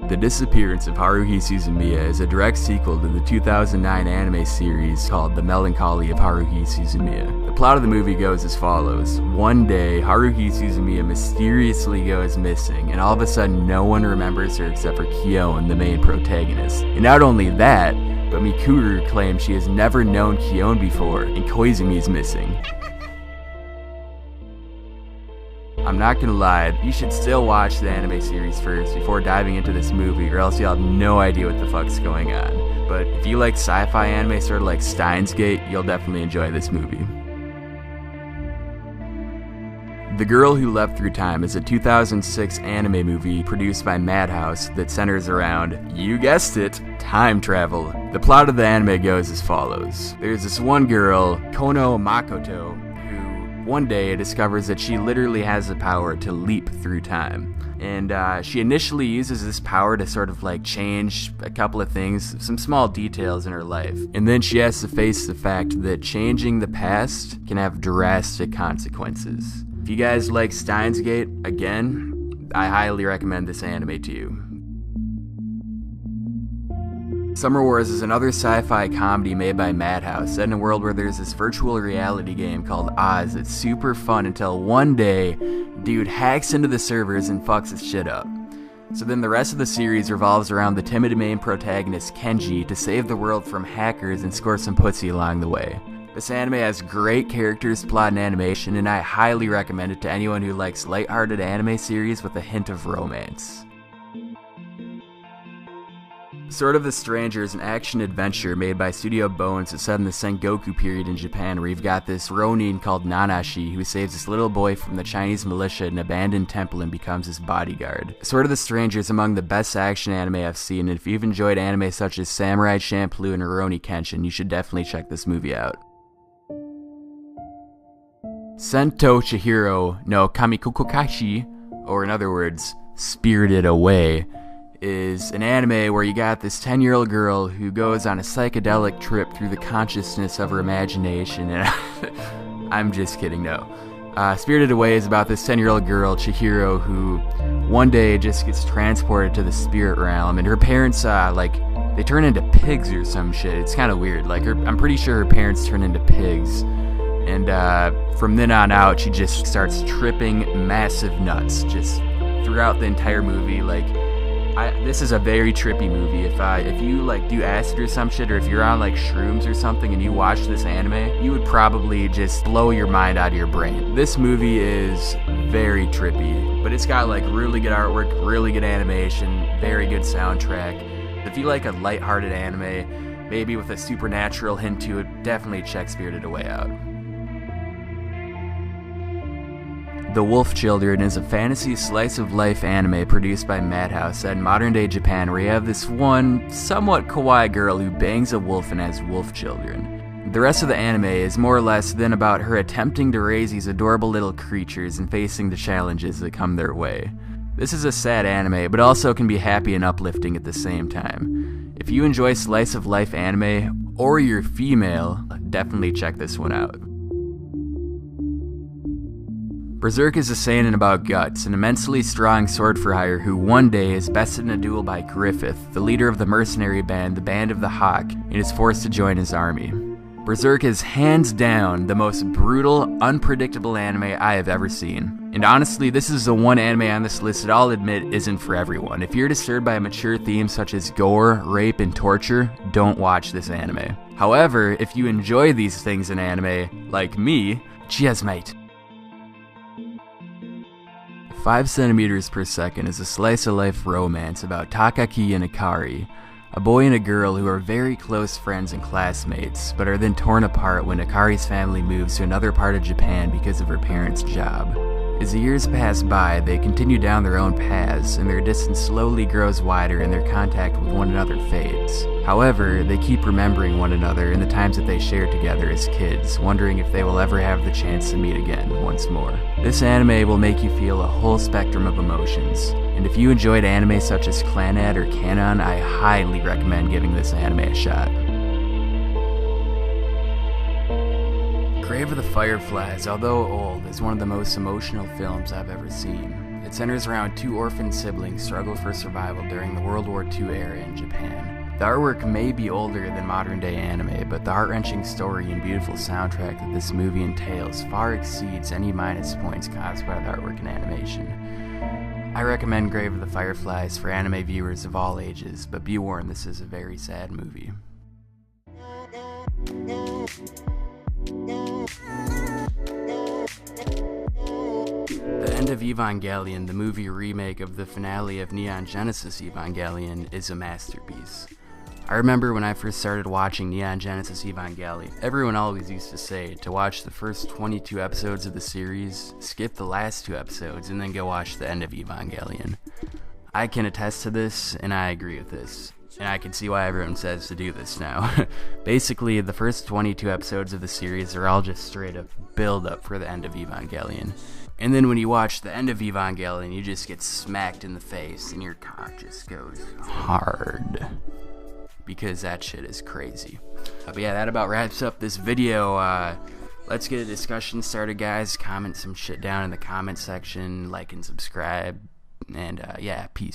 The Disappearance of Haruhi Suzumiya is a direct sequel to the 2009 anime series called The Melancholy of Haruhi Suzumiya. The plot of the movie goes as follows. One day, Haruhi Suzumiya mysteriously goes missing, and all of a sudden no one remembers her except for Kyon, the main protagonist. And not only that, but Mikuru claims she has never known Kyon before, and Koizumi is missing. I'm not gonna lie, you should still watch the anime series first before diving into this movie, or else you'll have no idea what the fuck's going on. But if you like sci-fi anime sort of like Steins Gate, you'll definitely enjoy this movie. The Girl Who Leapt Through Time is a 2006 anime movie produced by Madhouse that centers around, you guessed it, time travel. The plot of the anime goes as follows. There's this one girl, Kono Makoto, one day discovers that she literally has the power to leap through time. And she initially uses this power to sort of like change a couple of things, some small details in her life. And then she has to face the fact that changing the past can have drastic consequences. If you guys like Steins Gate, again, I highly recommend this anime to you. Summer Wars is another sci-fi comedy made by Madhouse, set in a world where there's this virtual reality game called Oz that's super fun until one day, dude hacks into the servers and fucks his shit up. So then the rest of the series revolves around the timid main protagonist Kenji to save the world from hackers and score some pussy along the way. This anime has great characters, plot, and animation, and I highly recommend it to anyone who likes lighthearted anime series with a hint of romance. Sword of the Stranger is an action-adventure made by Studio Bones that's set in the Sengoku period in Japan, where you've got this Ronin called Nanashi who saves this little boy from the Chinese militia at an abandoned temple and becomes his bodyguard. Sword of the Stranger is among the best action anime I've seen, and if you've enjoyed anime such as Samurai Champloo and Rurouni Kenshin, you should definitely check this movie out. Sento Chihiro no Kamikokokashi, or in other words, Spirited Away, is an anime where you got this 10-year-old girl who goes on a psychedelic trip through the consciousness of her imagination, and I'm just kidding, no. Spirited Away is about this 10-year-old girl, Chihiro, who one day just gets transported to the spirit realm, and her parents, they turn into pigs or some shit. It's kind of weird. I'm pretty sure her parents turn into pigs, and from then on out, she just starts tripping massive nuts, just throughout the entire movie. This is a very trippy movie. If you do acid or some shit, or if you're on shrooms or something and you watch this anime, you would probably just blow your mind out of your brain. This movie is very trippy, but it's got really good artwork, really good animation, very good soundtrack. If you like a lighthearted anime, maybe with a supernatural hint to it, definitely check Spirited Away out. The Wolf Children is a fantasy slice-of-life anime produced by Madhouse set in modern-day Japan, where you have this one, somewhat kawaii girl who bangs a wolf and has wolf children. The rest of the anime is more or less then about her attempting to raise these adorable little creatures and facing the challenges that come their way. This is a sad anime, but also can be happy and uplifting at the same time. If you enjoy slice-of-life anime, or you're female, definitely check this one out. Berserk is a seinen about Guts, an immensely strong sword for hire who one day is bested in a duel by Griffith, the leader of the mercenary band, the Band of the Hawk, and is forced to join his army. Berserk is hands down the most brutal, unpredictable anime I have ever seen. And honestly, this is the one anime on this list that I'll admit isn't for everyone. If you're disturbed by mature themes such as gore, rape, and torture, don't watch this anime. However, if you enjoy these things in anime, like me, cheers mate. 5 centimeters per second is a slice-of-life romance about Takaki and Akari, a boy and a girl who are very close friends and classmates, but are then torn apart when Akari's family moves to another part of Japan because of her parents' job. As the years pass by, they continue down their own paths, and their distance slowly grows wider and their contact with one another fades. However, they keep remembering one another and the times that they shared together as kids, wondering if they will ever have the chance to meet again once more. This anime will make you feel a whole spectrum of emotions, and if you enjoyed anime such as Clannad or Canon, I highly recommend giving this anime a shot. Grave of the Fireflies, although old, is one of the most emotional films I've ever seen. It centers around two orphan siblings struggle for survival during the World War II era in Japan. The artwork may be older than modern-day anime, but the heart-wrenching story and beautiful soundtrack that this movie entails far exceeds any minus points caused by the artwork and animation. I recommend Grave of the Fireflies for anime viewers of all ages, but be warned, this is a very sad movie. The End of Evangelion, the movie remake of the finale of Neon Genesis Evangelion, is a masterpiece. I remember when I first started watching Neon Genesis Evangelion, everyone always used to say to watch the first 22 episodes of the series, skip the last 2 episodes, and then go watch the end of Evangelion. I can attest to this, and I agree with this. And I can see why everyone says to do this now. Basically, the first 22 episodes of the series are all just straight up build up for the end of Evangelion. And then when you watch the end of Evangelion, you just get smacked in the face and your cock just goes hard. Because that shit is crazy. But yeah, that about wraps up this video. Let's get a discussion started, guys. Comment some shit down in the comment section. Like and subscribe. And yeah, peace.